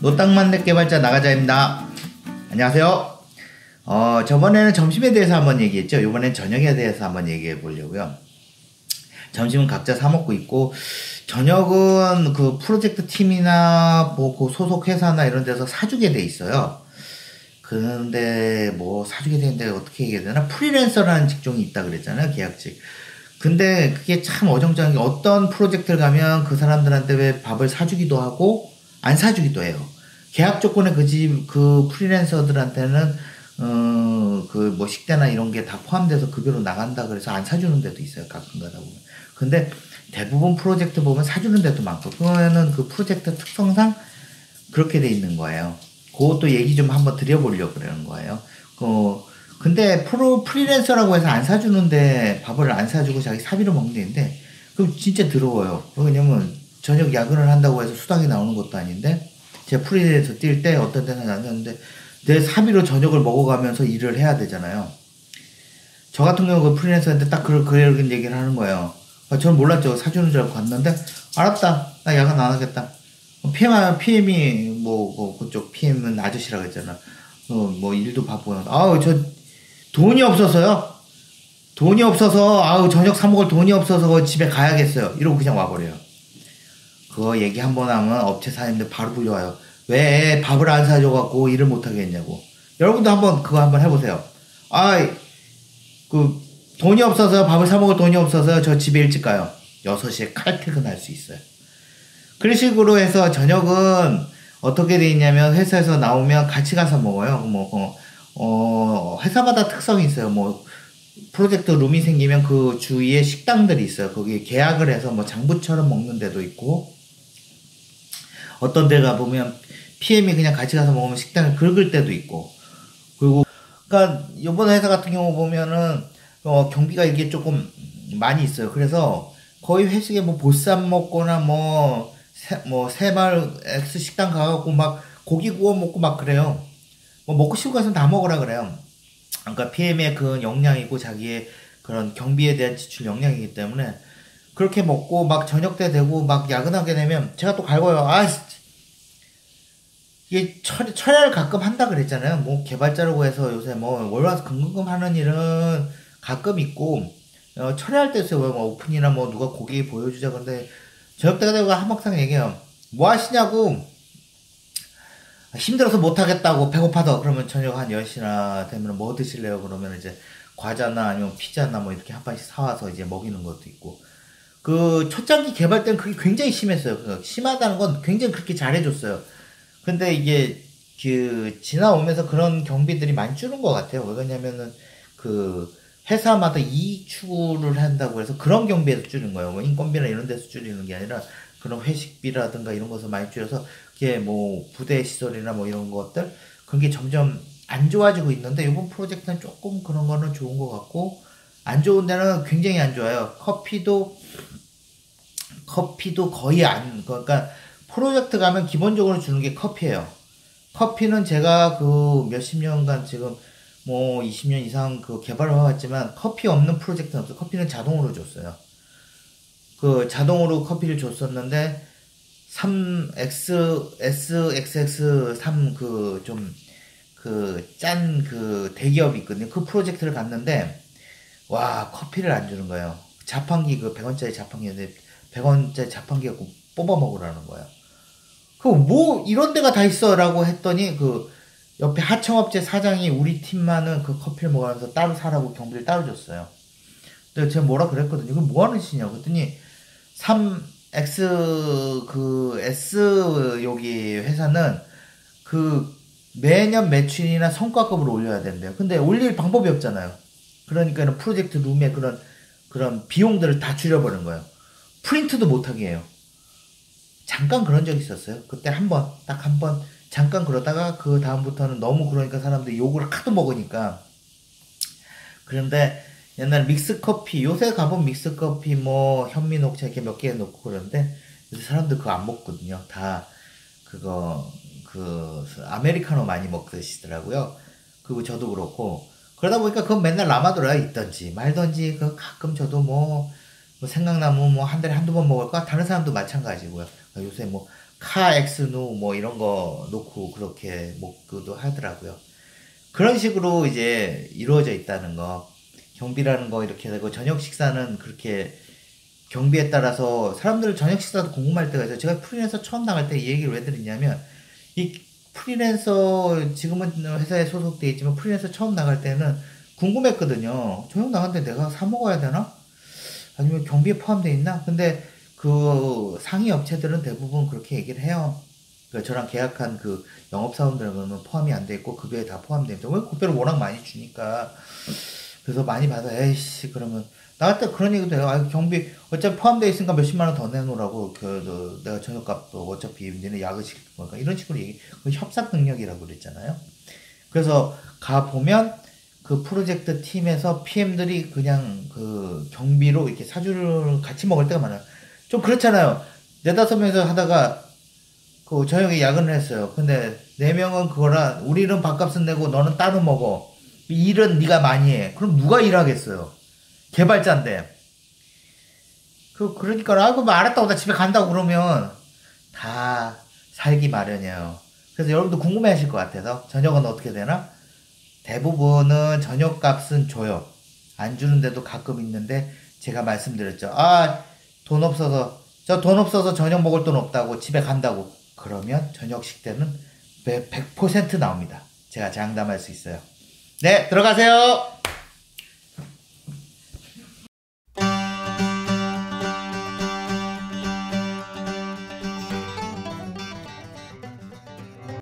노땅만렙 개발자 나가자입니다. 안녕하세요. 저번에는 점심에 대해서 한번 얘기했죠. 이번엔 저녁에 대해서 한번 얘기해 보려고요. 점심은 각자 사 먹고 있고, 저녁은 그 프로젝트 팀이나 뭐 그 소속 회사나 이런 데서 사주게 돼 있어요. 그런데 뭐 사주게 되는데 어떻게 얘기해야 되나? 프리랜서라는 직종이 있다 그랬잖아요. 계약직. 근데 그게 참 어정쩡한 게, 어떤 프로젝트를 가면 그 사람들한테 왜 밥을 사주기도 하고 안 사주기도 해요. 계약 조건에 그 프리랜서들한테는 그 뭐 식대나 이런 게 다 포함돼서 급여로 나간다 그래서 안 사주는 데도 있어요. 가끔 가다 보면. 근데 대부분 프로젝트 보면 사주는 데도 많고, 그거는 그 프로젝트 특성상 그렇게 돼 있는 거예요. 그것도 얘기 좀 한번 드려보려고 그러는 거예요. 근데 프리랜서라고 해서 안 사주는데, 밥을 안 사주고 자기 사비로 먹는데, 그럼 진짜 더러워요. 왜냐면 저녁 야근을 한다고 해서 수당이 나오는 것도 아닌데, 제가 프리랜서 뛸 때 어떤 데는 안 샀는데 내 사비로 저녁을 먹어가면서 일을 해야 되잖아요. 저 같은 경우 그 프리랜서한테 딱 그런 얘기를 하는 거예요. 저는 몰랐죠. 사주는 줄 알고 갔는데, 알았다, 나 야근 안 하겠다. PM이 그쪽 PM은 아저씨라고 했잖아. 뭐 일도 바쁘고, 저 돈이 없어서요. 돈이 없어서, 저녁 사 먹을 돈이 없어서 집에 가야겠어요. 이러고 그냥 와버려요. 그거 얘기 한번 하면 업체 사장님들 바로 불려와요. 왜 밥을 안 사줘갖고 일을 못하게 했냐고. 여러분도 그거 한번 해보세요. 돈이 없어서, 밥을 사 먹을 돈이 없어서 저 집에 일찍 가요. 6시에 칼퇴근할 수 있어요. 그런 식으로 해서 저녁은 어떻게 돼 있냐면, 회사에서 나오면 같이 가서 먹어요. 회사마다 특성이 있어요. 프로젝트 룸이 생기면 그 주위에 식당들이 있어요. 거기 계약을 해서 장부처럼 먹는 데도 있고, 어떤 데 가보면 PM이 그냥 같이 가서 먹으면 식당을 긁을 때도 있고. 그리고, 그러니까 이번 회사 같은 경우 보면은 경비가 이게 조금 많이 있어요. 그래서 거의 회식에 보쌈 먹거나 새마을 X 식당 가갖고 고기 구워 먹고 그래요. 먹고 싶은 것은 다 먹으라 그래요. 그러니까 PM의 그 역량이고 자기의 그런 경비에 대한 지출 역량이기 때문에 그렇게 먹고 저녁 때 되고 야근하게 되면 제가 또 갈고요. 이게 철야를 가끔 한다 그랬잖아요. 개발자라고 해서 요새 월화수 금금금 하는 일은 가끔 있고, 철야할 때 있어요. 오픈이나 누가 고기 보여주자. 근데 저녁 때가 되고 한박상 얘기해요. 뭐 하시냐고. 힘들어서 못하겠다고, 배고파서. 그러면 저녁 한 10시나 되면 뭐 드실래요? 그러면 이제 과자나 아니면 피자나 이렇게 한 판씩 사와서 이제 먹이는 것도 있고. 초창기 개발 때는 그게 굉장히 심했어요. 심하다는 건 굉장히 그렇게 잘해줬어요. 근데 이게 지나오면서 그런 경비들이 많이 줄은 것 같아요. 왜냐면은 회사마다 이익 추구를 한다고 해서 그런 경비에서 줄인 거예요. 인건비나 이런 데서 줄이는 게 아니라 그런 회식비라든가 이런 것을 많이 줄여서, 그게 부대 시설이나 이런 것들, 그런 게 점점 안 좋아지고 있는데, 이번 프로젝트는 조금 그런 거는 좋은 것 같고, 안 좋은 데는 굉장히 안 좋아요. 커피도 거의 그러니까 프로젝트 가면 기본적으로 주는 게 커피예요. 커피는 제가 몇십 년간 지금 20년 이상 개발을 해왔지만 커피 없는 프로젝트는 없어요. 커피는 자동으로 줬어요. 자동으로 커피를 줬었는데, SXX3 짠 대기업이 있거든요. 그 프로젝트를 갔는데, 와, 커피를 안 주는 거예요. 자판기 100원짜리 자판기인데 100원짜리 자판기 갖고 뽑아 먹으라는 거예요. 이런 데가 다 있어 라고 했더니, 옆에 하청업체 사장이 우리 팀만은 그 커피를 먹으면서 따로 사라고 경비를 따로 줬어요. 근데 제가 뭐라 그랬거든요. 이거 뭐 하는 짓이냐고 그랬더니, S 여기 회사는 매년 매출이나 성과급을 올려야 된대요. 근데 올릴 방법이 없잖아요. 그러니까 프로젝트 룸에 그런 비용들을 다 줄여버린 거예요. 프린트도 못하게 해요. 잠깐 그런 적이 있었어요. 그때 딱 한 번 잠깐 그러다가, 그 다음부터는 너무 그러니까 사람들이 욕을 하도 먹으니까. 그런데 옛날 믹스커피, 요새 가본 믹스커피 현미녹차 이렇게 몇 개 넣고 그러는데, 요새 사람들 그거 안 먹거든요. 다 아메리카노 많이 먹으시더라고요. 그리고 저도 그렇고, 그러다 보니까 그건 맨날 라마도라에 있던지 말던지, 가끔 저도 뭐 생강나무 뭐 한 달에 한두 번 먹을까? 다른 사람도 마찬가지고요. 요새 뭐 카엑스누 뭐 이런 거 놓고 그렇게 먹기도 하더라고요. 그런 식으로 이제 이루어져 있다는 거. 경비라는 거 이렇게 되고 저녁 식사는 그렇게 경비에 따라서 사람들 저녁 식사도 궁금할 때가 있어요. 제가 프리랜서 처음 나갈 때 이 얘기를 왜 드리냐면 이 프리랜서 지금은 회사에 소속돼 있지만 프리랜서 처음 나갈 때는 궁금했거든요. 저녁 나갔는데 내가 사 먹어야 되나? 아니면 경비에 포함되어 있나? 근데 그 상위 업체들은 대부분 그렇게 얘기를 해요. 그러니까 저랑 계약한 그 영업사원들은 포함이 안 돼 있고 급여에 다 포함돼 있는데 왜 급여를 워낙 많이 주니까 그래서 많이 받아. 에이씨 그러면 나갈 때 그런 얘기도 해요. 아 경비 어차피 포함되어 있으니까 몇십만 원 더 내놓으라고 내가 저녁값도 어차피 니네 야근 시킬 거니까 이런 식으로 얘기 그 협상 능력이라고 그랬잖아요. 그래서 가 보면 그 프로젝트 팀에서 PM들이 그냥 그 경비로 이렇게 사주를 같이 먹을 때가 많아요. 좀 그렇잖아요. 네다섯 명이서 하다가 그 저녁에 야근을 했어요. 근데 네 명은 그거라 우리는 밥값은 내고 너는 따로 먹어. 일은 네가 많이 해. 그럼 누가 일하겠어요? 개발자인데. 그러니까 아 그럼 알았다고 나 집에 간다고 그러면 다 살기 마련이에요. 그래서 여러분도 궁금해하실 것 같아서 저녁은 어떻게 되나? 대부분은 저녁값은 줘요. 안 주는데도 가끔 있는데 제가 말씀드렸죠. 아, 돈 없어서 저 돈 없어서 저녁 먹을 돈 없다고 집에 간다고. 그러면 저녁 식대는 100% 나옵니다. 제가 장담할 수 있어요. 네, 들어가세요.